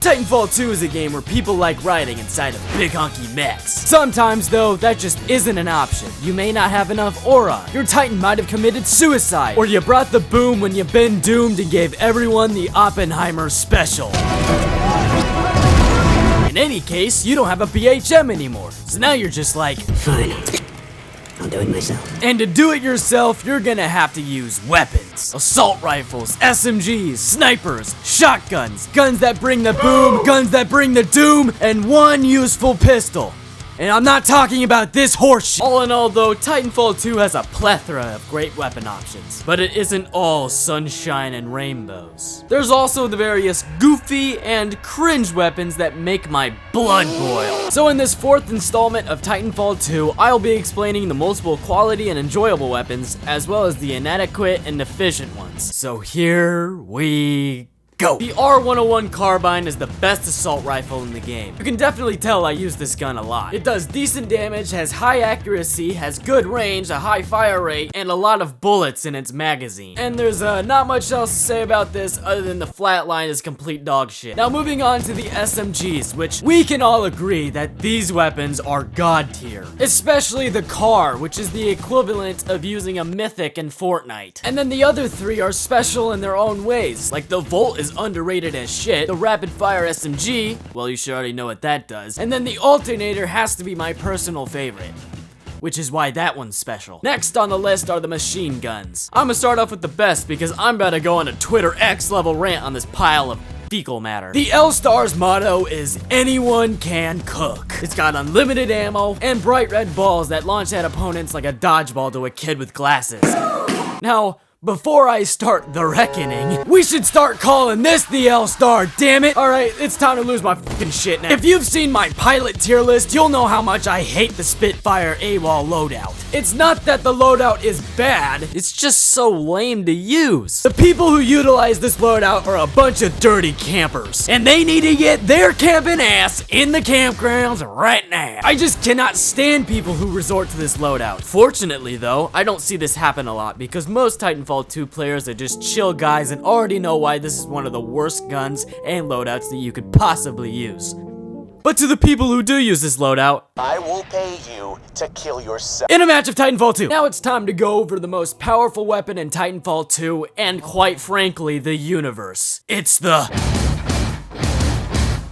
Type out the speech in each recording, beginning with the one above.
Titanfall 2 is a game where people like riding inside of big hunky mechs. Sometimes though, that just isn't an option. You may not have enough aura, your Titan might have committed suicide, or you brought the boom when you've been doomed and gave everyone the Oppenheimer special. In any case, you don't have a BHM anymore, so now you're just like, fine, I'll do it myself. And to do it yourself, you're gonna have to use weapons. Assault rifles, SMGs, snipers, shotguns, guns that bring the boom, guns that bring the doom, and one useful pistol. And I'm not talking about this horseshit. All in all though, Titanfall 2 has a plethora of great weapon options, but it isn't all sunshine and rainbows. There's also the various goofy and cringe weapons that make my blood boil. So in this fourth installment of Titanfall 2, I'll be explaining the multiple quality and enjoyable weapons, as well as the inadequate and deficient ones. So here we go. The R101 carbine is the best assault rifle in the game. You can definitely tell I use this gun a lot. It does decent damage, has high accuracy, has good range, a high fire rate, and a lot of bullets in its magazine. And there's not much else to say about this other than the flatline is complete dog shit. Now moving on to the SMGs, which we can all agree that these weapons are god tier. Especially the CAR, which is the equivalent of using a mythic in Fortnite. And then the other three are special in their own ways, like the Volt is underrated as shit, the rapid fire SMG, well you should already know what that does, and then the alternator has to be my personal favorite, which is why that one's special. Next on the list are the machine guns. I'm gonna start off with the best because I'm about to go on a Twitter X level rant on this pile of fecal matter. The L-Star's motto is anyone can cook. It's got unlimited ammo and bright red balls that launch at opponents like a dodgeball to a kid with glasses. Now, before I start the reckoning, we should start calling this the L-Star, damn it! Alright, it's time to lose my fucking shit now. If you've seen my pilot tier list, you'll know how much I hate the Spitfire AWOL loadout. It's not that the loadout is bad, it's just so lame to use. The people who utilize this loadout are a bunch of dirty campers, and they need to get their camping ass in the campgrounds right now. I just cannot stand people who resort to this loadout. Fortunately though, I don't see this happen a lot because most Titanfall 2 players are just chill guys and already know why this is one of the worst guns and loadouts that you could possibly use. But to the people who do use this loadout, I will pay you to kill yourself. In a match of Titanfall 2. Now it's time to go over the most powerful weapon in Titanfall 2 and quite frankly the universe. It's the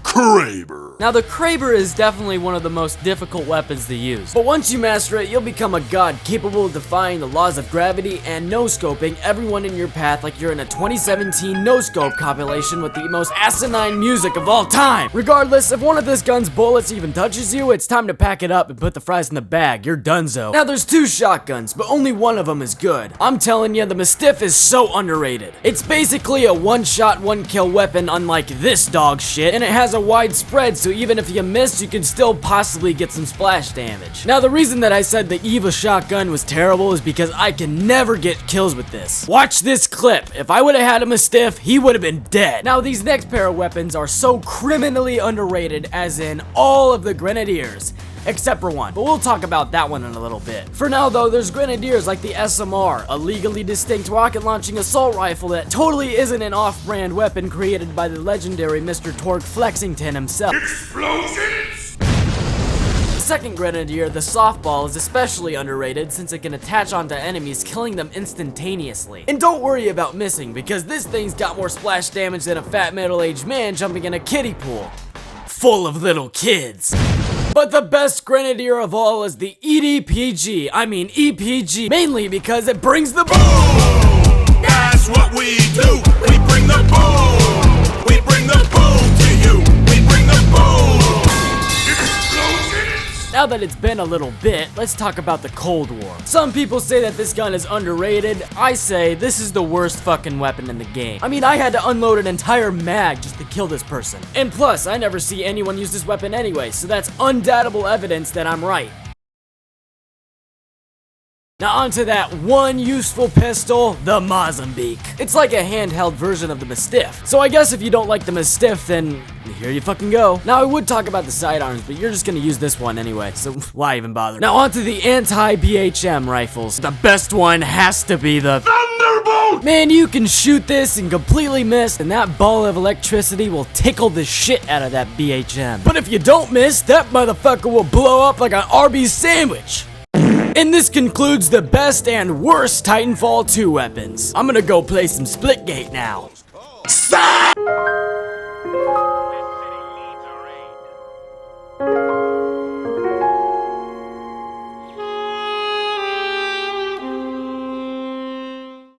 Kraber. Now the Kraber is definitely one of the most difficult weapons to use, but once you master it, you'll become a god capable of defying the laws of gravity and no-scoping everyone in your path like you're in a 2017 no-scope compilation with the most asinine music of all time. Regardless, if one of this gun's bullets even touches you, it's time to pack it up and put the fries in the bag. You're donezo. Now there's two shotguns, but only one of them is good. I'm telling you, the Mastiff is so underrated. It's basically a one-shot, one-kill weapon unlike this dog shit, and it has a wide spread, so even if you miss, you can still possibly get some splash damage. Now the reason that I said the Eva shotgun was terrible is because I can never get kills with this. Watch this clip. If I would have had a Mastiff, he would have been dead. Now these next pair of weapons are so criminally underrated, as in all of the Grenadiers. Except for one, but we'll talk about that one in a little bit. For now though, there's Grenadiers like the SMR, a legally distinct rocket launching assault rifle that totally isn't an off-brand weapon created by the legendary Mr. Torque Flexington himself. Explosions! The second Grenadier, the softball, is especially underrated since it can attach onto enemies, killing them instantaneously. And don't worry about missing, because this thing's got more splash damage than a fat middle-aged man jumping in a kiddie pool full of little kids. But the best Grenadier of all is the EDPG, I mean EPG, mainly because it brings the boom! That's what we do! We bring the boom! We bring the boom to you! We bring the boom! Explosions! Now that it's been a little bit, let's talk about the Cold War. Some people say that this gun is underrated. I say this is the worst fucking weapon in the game. I mean, I had to unload an entire mag just to kill this person. And plus, I never see anyone use this weapon anyway, so that's undoubtable evidence that I'm right. Now onto that one useful pistol, the Mozambique. It's like a handheld version of the Mastiff. So I guess if you don't like the Mastiff, then here you fucking go. Now I would talk about the sidearms, but you're just gonna use this one anyway, so why even bother? Now onto the anti-BHM rifles. The best one has to be the Thunderbolt! don't! Man, you can shoot this and completely miss, and that ball of electricity will tickle the shit out of that BHM. But if you don't miss, that motherfucker will blow up like an Arby's sandwich. And this concludes the best and worst Titanfall 2 weapons. I'm gonna go play some Splitgate now. Stop!